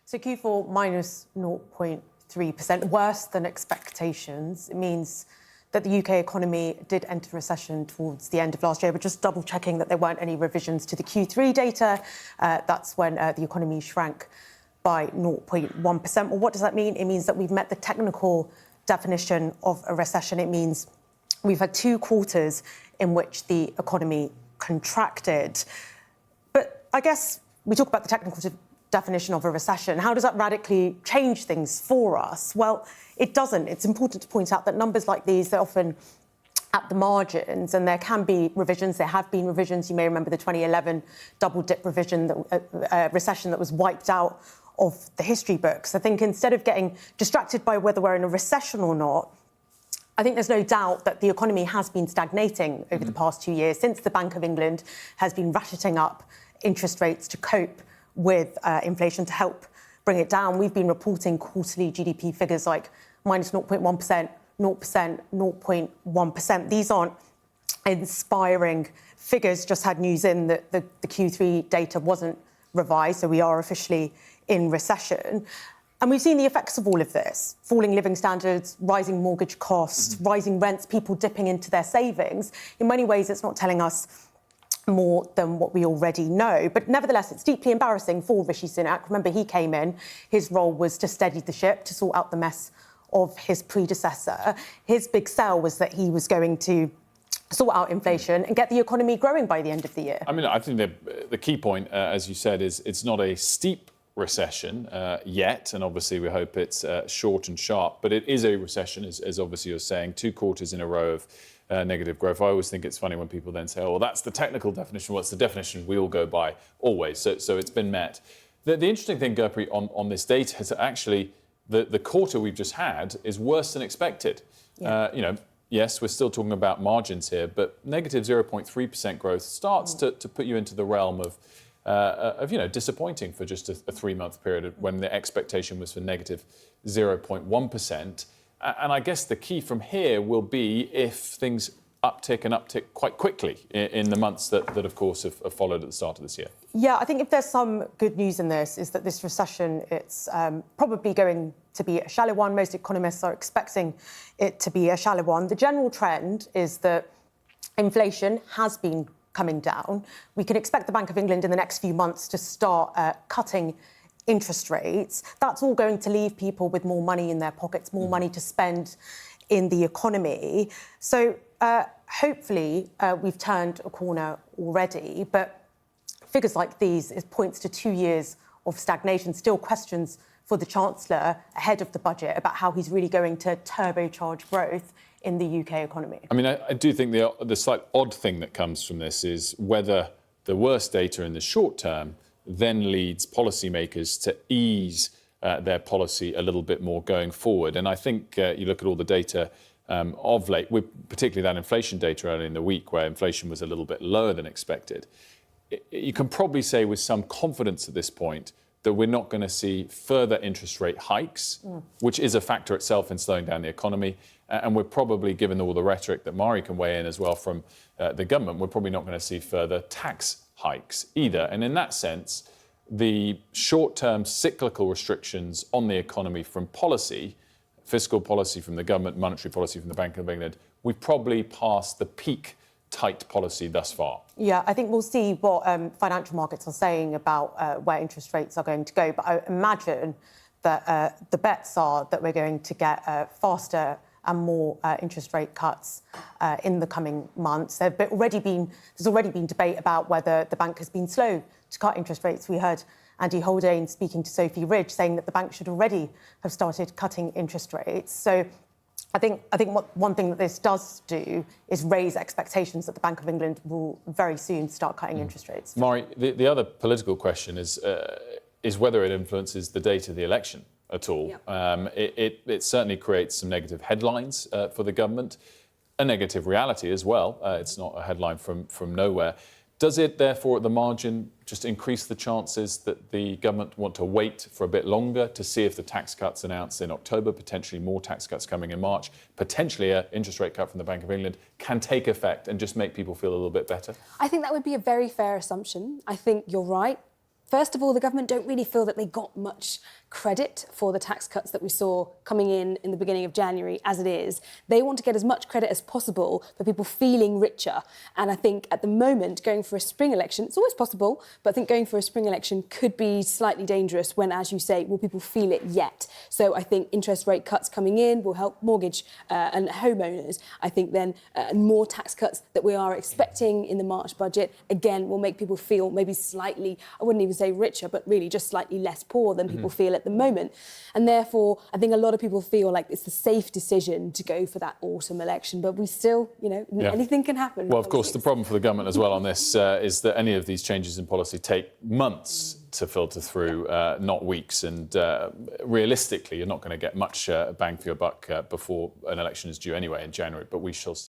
So Q4 minus 0.3%, worse than expectations. It means that the UK economy did enter recession towards the end of last year, but just double checking that there weren't any revisions to the Q3 data. That's when the economy shrank by 0.1%. Well, what does that mean? It means that we've met the technical definition of a recession. It means we've had 2 quarters in which the economy contracted. But I guess we talk about the technical definition of a recession. How does that radically change things for us? Well, it doesn't. It's important to point out that numbers like these, they're often at the margins, and there can be revisions. There have been revisions. You may remember the 2011 double dip revision, recession that was wiped out of the history books. I think instead of getting distracted by whether we're in a recession or not, I think there's no doubt that the economy has been stagnating over the past 2 years since the Bank of England has been ratcheting up interest rates to cope with inflation, to help bring it down. We've been reporting quarterly GDP figures like minus 0.1%, 0%, 0.1%. These aren't inspiring figures. Just had news in that the Q3 data wasn't revised, so we are officially in recession. And we've seen the effects of all of this: falling living standards, rising mortgage costs, rising rents, people dipping into their savings. In many ways, it's not telling us more than what we already know. But nevertheless, it's deeply embarrassing for Rishi Sunak. Remember, he came in, his role was to steady the ship, to sort out the mess of his predecessor. His big sell was that he was going to sort out inflation and get the economy growing by the end of the year. I mean, I think the key point, as you said, is it's not a steep recession yet, and obviously we hope it's short and sharp, but it is a recession, as obviously you're saying, 2 quarters in a row of negative growth. I always think it's funny when people then say, oh, well, that's the technical definition. What's the definition we all go by always? So it's been met. The interesting thing, Gurpreet, on this data is that actually the quarter we've just had is worse than expected. Yeah. Yes, we're still talking about margins here, but negative 0.3% growth starts to put you into the realm of disappointing for just a 3-month period when the expectation was for negative 0.1%. And I guess the key from here will be if things uptick quite quickly in the months that of course, have followed at the start of this year. Yeah, I think if there's some good news in this, is that this recession, it's probably going to be a shallow one. Most economists are expecting it to be a shallow one. The general trend is that inflation has been coming down. We can expect the Bank of England in the next few months to start cutting interest rates. That's all going to leave people with more money in their pockets, more money to spend in the economy. So hopefully we've turned a corner already, but figures like these, it points to 2 years of stagnation, still questions for the Chancellor ahead of the budget about how he's really going to turbocharge growth in the UK economy. I mean, I do think the slight odd thing that comes from this is whether the worst data in the short term then leads policymakers to ease their policy a little bit more going forward. And I think you look at all the data of late, particularly that inflation data earlier in the week where inflation was a little bit lower than expected. You can probably say with some confidence at this point that we're not going to see further interest rate hikes, which is a factor itself in slowing down the economy. And we're probably, given all the rhetoric that Mari can weigh in as well from the government, we're probably not going to see further tax hikes either. And in that sense, the short-term cyclical restrictions on the economy from policy, fiscal policy from the government, monetary policy from the Bank of England, we've probably passed the peak tight policy thus far. Yeah, I think we'll see what financial markets are saying about where interest rates are going to go. But I imagine that the bets are that we're going to get faster and more interest rate cuts in the coming months. There's already been debate about whether the bank has been slow to cut interest rates. We heard Andy Haldane speaking to Sophie Ridge saying that the bank should already have started cutting interest rates. So I think one thing that this does do is raise expectations that the Bank of England will very soon start cutting interest rates. Mari, the other political question is whether it influences the date of the election at all. Yeah. It certainly creates some negative headlines for the government, a negative reality as well. It's not a headline from nowhere. Does it, therefore, at the margin, just increase the chances that the government want to wait for a bit longer to see if the tax cuts announced in October, potentially more tax cuts coming in March, potentially an interest rate cut from the Bank of England, can take effect and just make people feel a little bit better? I think that would be a very fair assumption. I think you're right. First of all, the government don't really feel that they got much credit for the tax cuts that we saw coming in the beginning of January as it is. They want to get as much credit as possible for people feeling richer. And I think at the moment, going for a spring election, it's always possible, but I think going for a spring election could be slightly dangerous when, as you say, will people feel it yet? So I think interest rate cuts coming in will help mortgage and homeowners. I think then more tax cuts that we are expecting in the March budget, again, will make people feel maybe slightly, I wouldn't even say richer, but really just slightly less poor than people feel at the moment. And therefore, I think a lot of people feel like it's the safe decision to go for that autumn election. But we still, anything can happen. Well, of course, the problem for the government as well on this is that any of these changes in policy take months to filter through, not weeks. And realistically, you're not going to get much bang for your buck before an election is due anyway in January. But we shall see.